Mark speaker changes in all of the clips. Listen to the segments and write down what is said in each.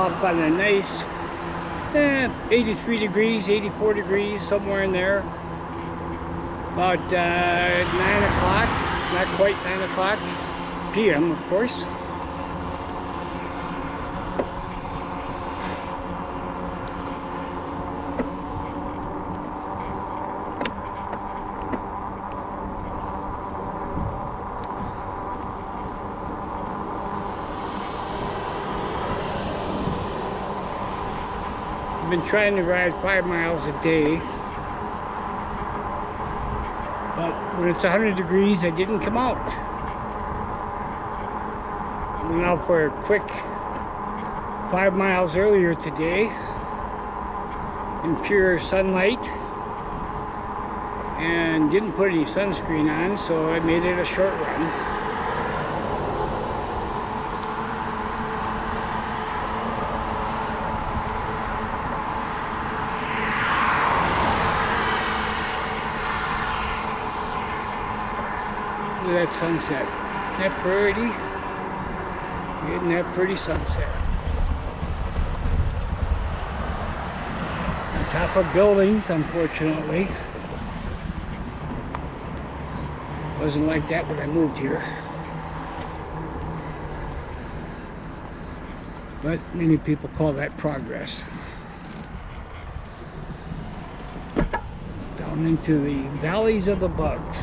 Speaker 1: up on a nice 83 degrees, 84 degrees, somewhere in there. About 9 o'clock, not quite 9 o'clock p.m. of course. I've been trying to ride 5 miles a day, but when it's 100 degrees, I didn't come out. I went out for a quick 5 miles earlier today in pure sunlight and didn't put any sunscreen on, so I made it a short run. Look at that sunset. Isn't that pretty? Isn't that pretty sunset? On top of buildings, unfortunately. Wasn't like that when I moved here. But many people call that progress. Down into the valleys of the bugs.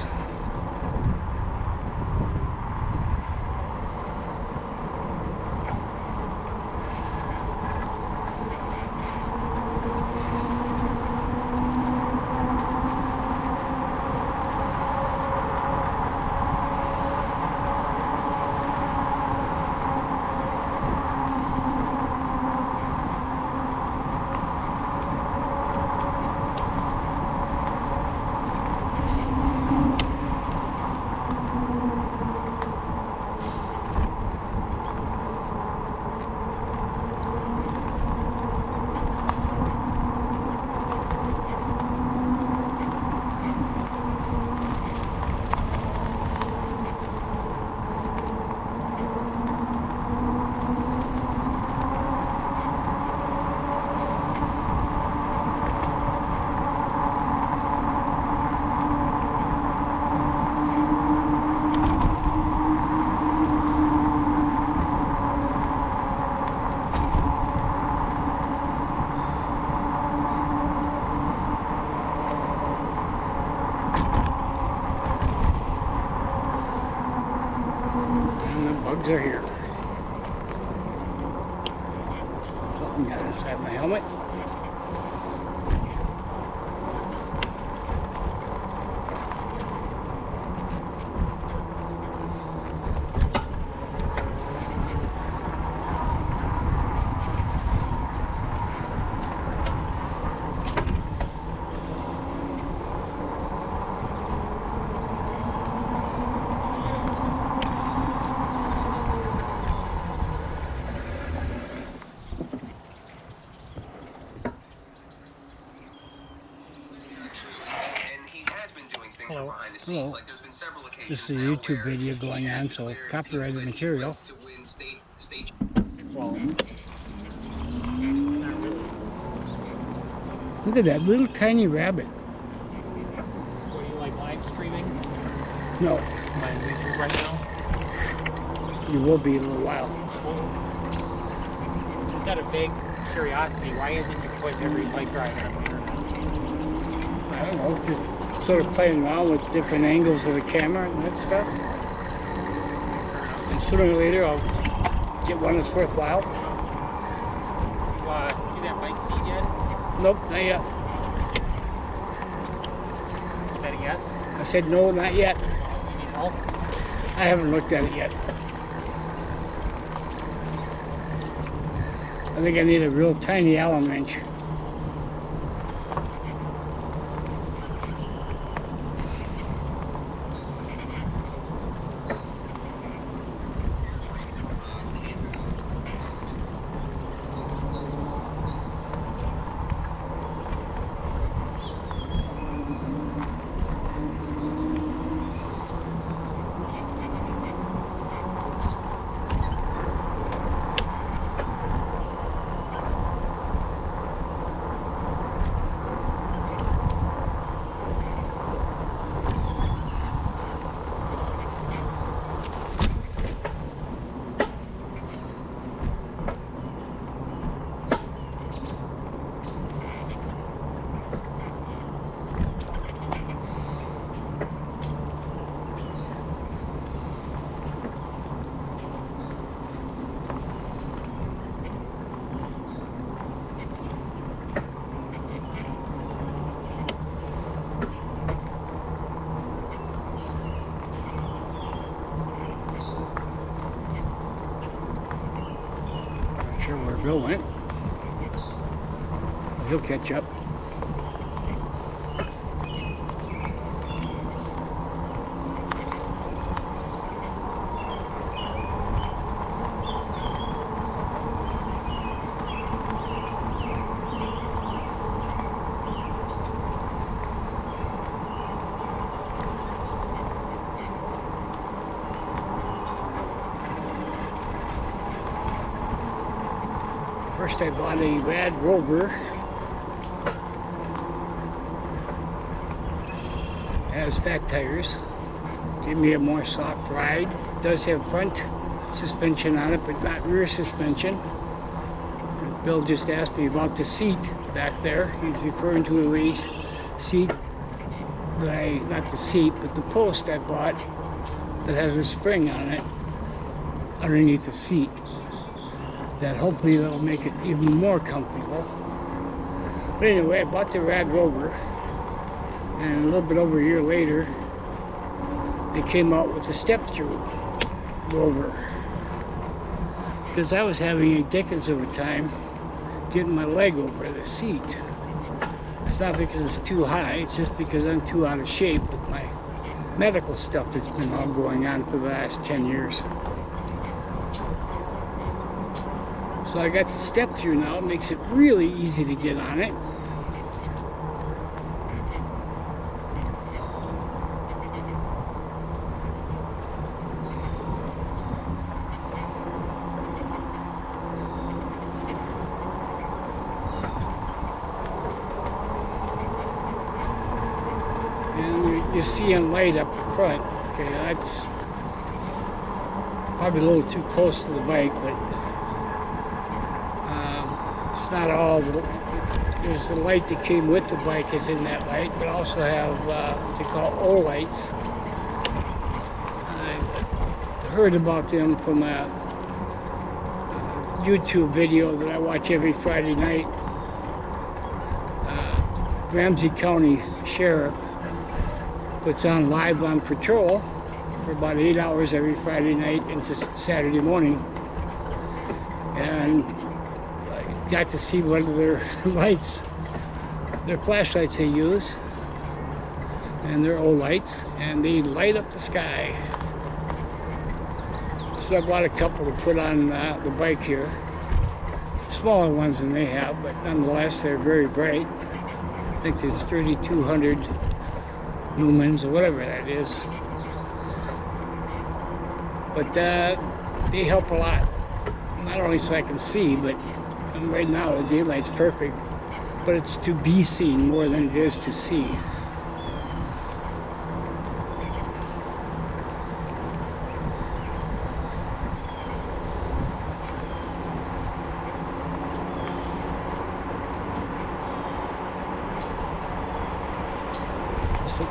Speaker 1: Bugs are here. Something got inside my helmet. Hello. Hello. This is a YouTube video going on, so copyrighted material. Look at that little tiny rabbit.
Speaker 2: What, do you like live streaming?
Speaker 1: No.
Speaker 2: Am I on YouTube right now?
Speaker 1: You will be in a little while.
Speaker 2: Well, just out of big curiosity, why isn't you putting every bike ride on the internet?
Speaker 1: I don't know, just sort of playing around with different angles of the camera and that stuff. And sooner or later I'll get one that's worthwhile.
Speaker 2: You do that bike seat yet?
Speaker 1: Nope, not yet.
Speaker 2: Is that a yes?
Speaker 1: I said no, not yet.
Speaker 2: You need help?
Speaker 1: I haven't looked at it yet. I think I need a real tiny Allen wrench. sure where Bill went. He'll catch up. First I bought a Rad Rover. Has fat tires. Give me a more soft ride. It does have front suspension on it, but not rear suspension. Bill just asked me about the seat back there. He's referring to a race seat that not the seat, but the post I bought that has a spring on it underneath the seat. That hopefully that'll make it even more comfortable. But anyway, I bought the Rad Rover, and a little bit over a year later, they came out with the step-through Rover. Because I was having a dickens of a time getting my leg over the seat. It's not because it's too high, it's just because I'm too out of shape with my medical stuff that's been all going on for the last 10 years. So I got the step through now. It makes it really easy to get on it. And you see a light up front. Okay, that's probably a little too close to the bike, but it's not all. There's the light that came with the bike is in that light, but also have what they call O lights. I heard about them from a YouTube video that I watch every Friday night. Ramsey County Sheriff puts on Live on Patrol for about 8 hours every Friday night into Saturday morning, and got to see one of their lights, their flashlights they use, and their O lights, and they light up the sky. So I bought a couple to put on the bike here, smaller ones than they have, but nonetheless they're very bright. I think there's 3,200 lumens or whatever that is, but they help a lot. Not only so I can see, but right now the daylight's perfect, but it's to be seen more than it is to see. So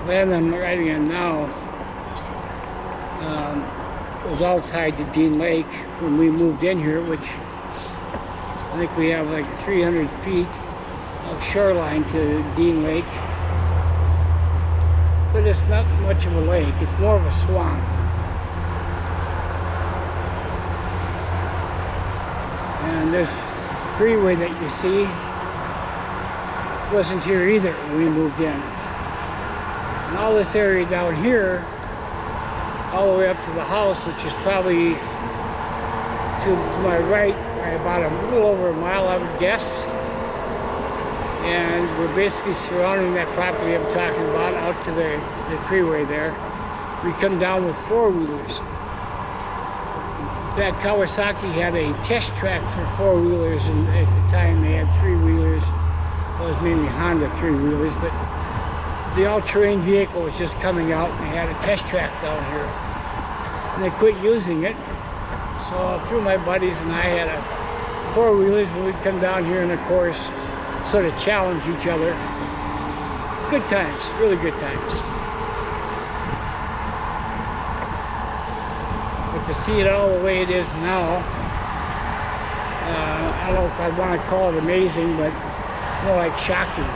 Speaker 1: the land I'm riding on now was all tied to Dean Lake when we moved in here, which I think we have like 300 feet of shoreline to Dean Lake, but it's not much of a lake, it's more of a swamp. And this freeway that you see wasn't here either when we moved in. And all this area down here, all the way up to the house, which is probably to my right, by about a little over a mile, I would guess. And we're basically surrounding that property I'm talking about out to the freeway there. We come down with four-wheelers. In fact, Kawasaki had a test track for four-wheelers, and at the time they had three-wheelers. Well, it was mainly Honda three-wheelers, but the all-terrain vehicle was just coming out, and they had a test track down here. And they quit using it. So a few of my buddies and I had a four-wheelers when we'd come down here and of course sort of challenge each other. Good times, really good times. But to see it all the way it is now, I don't know if I want to call it amazing, but it's more like shocking.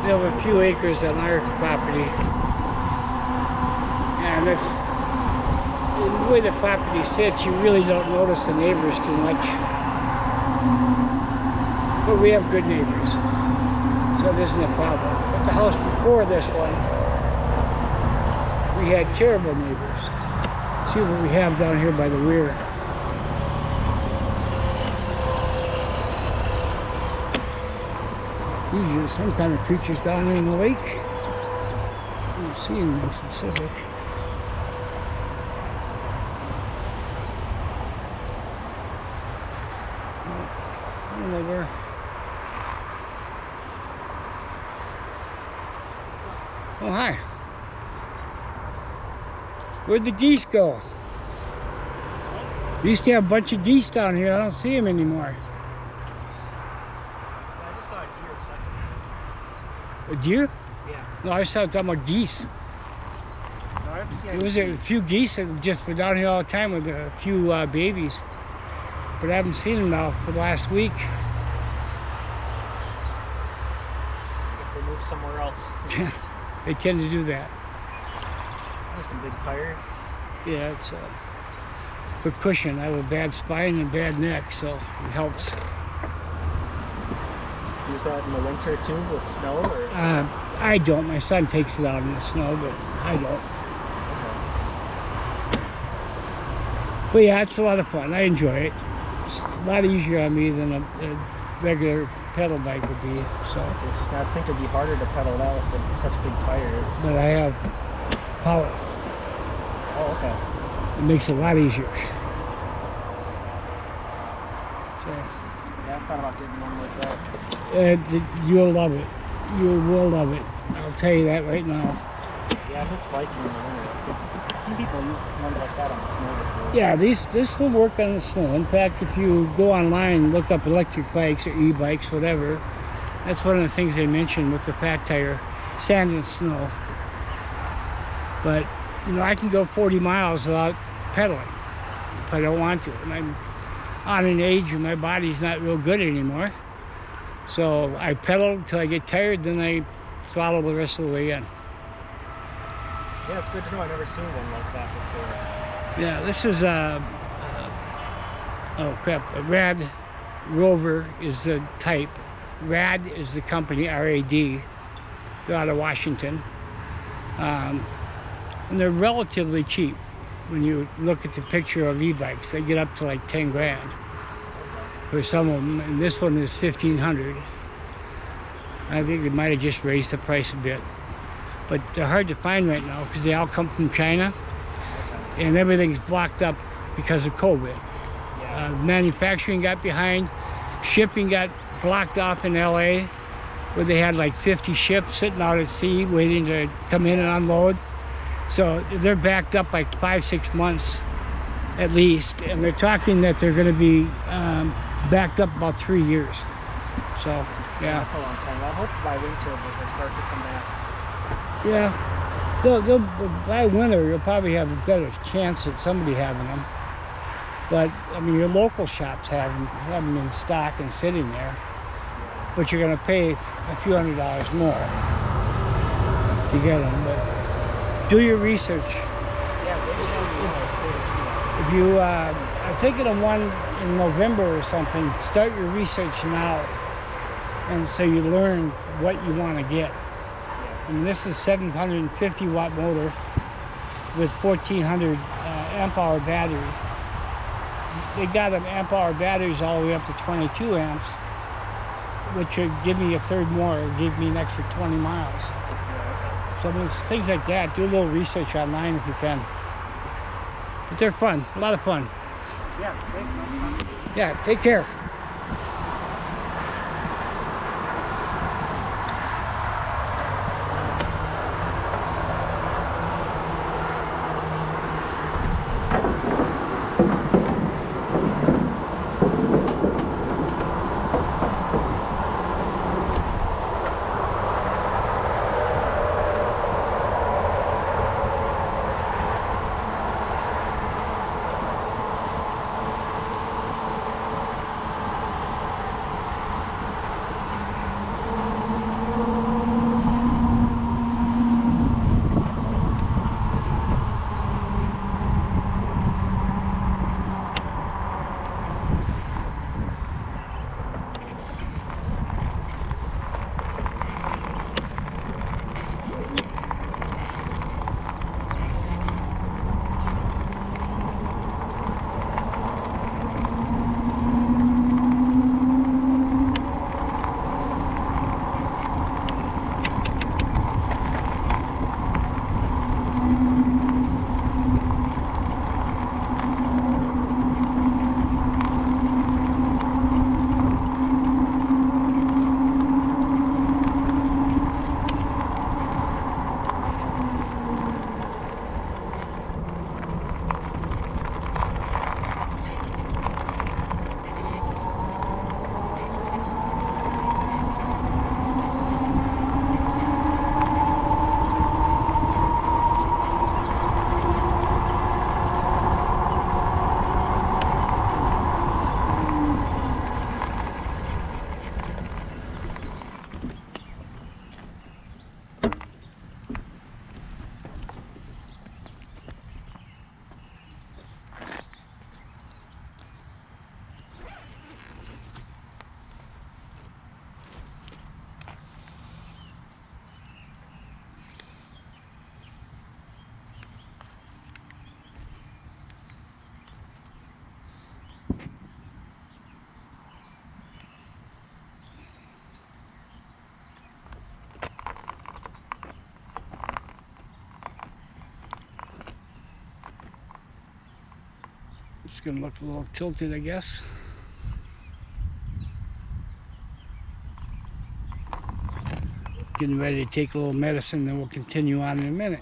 Speaker 1: We have a few acres on our property, Yeah, and that's the way the property sits. You really don't notice the neighbors too much, but we have good neighbors, so it isn't a problem. But the house before this one, we had terrible neighbors. See what we have down here by the weir. Usually some kind of creatures down there in the lake. I don't see anything specific. I don't know where. Oh, hi. Where'd the geese go? We used to have a bunch of geese down here. I don't see them anymore.
Speaker 2: I just saw a deer a second ago.
Speaker 1: A deer?
Speaker 2: Yeah.
Speaker 1: No, I was talking about geese.
Speaker 2: No, I haven't seen
Speaker 1: There
Speaker 2: any
Speaker 1: was a
Speaker 2: deer.
Speaker 1: few geese that just were down here all the time with a few babies. But I haven't seen them now for the last week.
Speaker 2: I guess they moved somewhere else.
Speaker 1: They tend to do that.
Speaker 2: There's some big tires.
Speaker 1: Yeah, it's for cushion. I have a bad spine and a bad neck, so it helps.
Speaker 2: Use that in the winter too with snow, or?
Speaker 1: I don't. My son takes it out in the snow, but I don't.
Speaker 2: Okay.
Speaker 1: But yeah, it's a lot of fun. I enjoy it. It's a lot easier on me than a regular pedal bike would be. So,
Speaker 2: It's interesting. I think it'd be harder to pedal that with such big tires.
Speaker 1: but I have power.
Speaker 2: Oh, okay.
Speaker 1: It makes it a lot easier. So,
Speaker 2: Yeah, I thought about getting one like that.
Speaker 1: you'll love it. You will love it. I'll tell you that right now.
Speaker 2: Yeah, I miss biking in the winter. I've seen people use ones like that on the snow before.
Speaker 1: Yeah, this will work on the snow. In fact, if you go online and look up electric bikes or e-bikes, whatever, that's one of the things they mention with the fat tire, sand and snow. But, you know, I can go 40 miles without pedaling if I don't want to. And I'm on an age where my body's not real good anymore. So I pedal until I get tired, then I throttle the rest of the way in.
Speaker 2: Yeah, it's good to know. I've never seen one like that before.
Speaker 1: Yeah, this is oh crap, a Rad Rover is the type. Rad is the company, R-A-D. They're out of Washington. And they're relatively cheap. When you look at the picture of e-bikes, they get up to like 10 grand for some of them, and this one is 1,500. I think they might have just raised the price a bit. But they're hard to find right now because they all come from China, and everything's blocked up because of COVID.
Speaker 2: Yeah.
Speaker 1: Manufacturing got behind, shipping got blocked off in LA, where they had like 50 ships sitting out at sea waiting to come in and unload. So they're backed up like 5-6 months at least, and they're talking that they're going to be backed up about 3 years. So yeah.
Speaker 2: That's a long time. I hope by winter they'll start to come back.
Speaker 1: Yeah, by winter you'll probably have a better chance at somebody having them. But I mean, your local shops have them in stock and sitting there. But you're going to pay a few $100s more to get them. But do your research.
Speaker 2: Yeah, it's cool to see that.
Speaker 1: If you are taking a one in November or something, start your research now, and so you learn what you want to get. And this is 750 watt motor with 1400 amp hour battery. They got them amp hour batteries all the way up to 22 amps, which would give me a third more, or give me an extra 20 miles. So there's things like that. Do a little research online if you can. But they're fun, a lot of fun.
Speaker 2: Yeah, thanks. Nice fun.
Speaker 1: Yeah, take care. It's gonna look a little tilted, I guess. Getting ready to take a little medicine, then we'll continue on in a minute.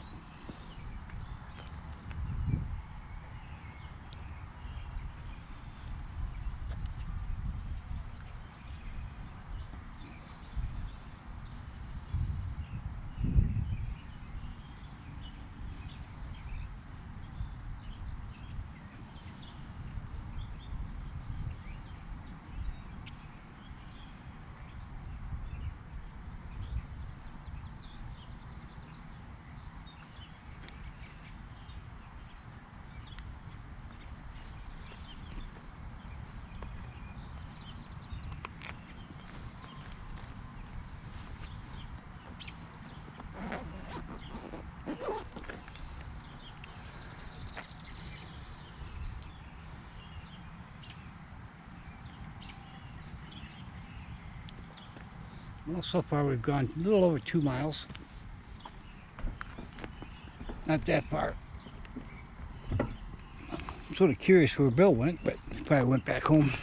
Speaker 1: Well, so far we've gone a little over 2 miles. Not that far. I'm sort of curious where Bill went, but he probably went back home.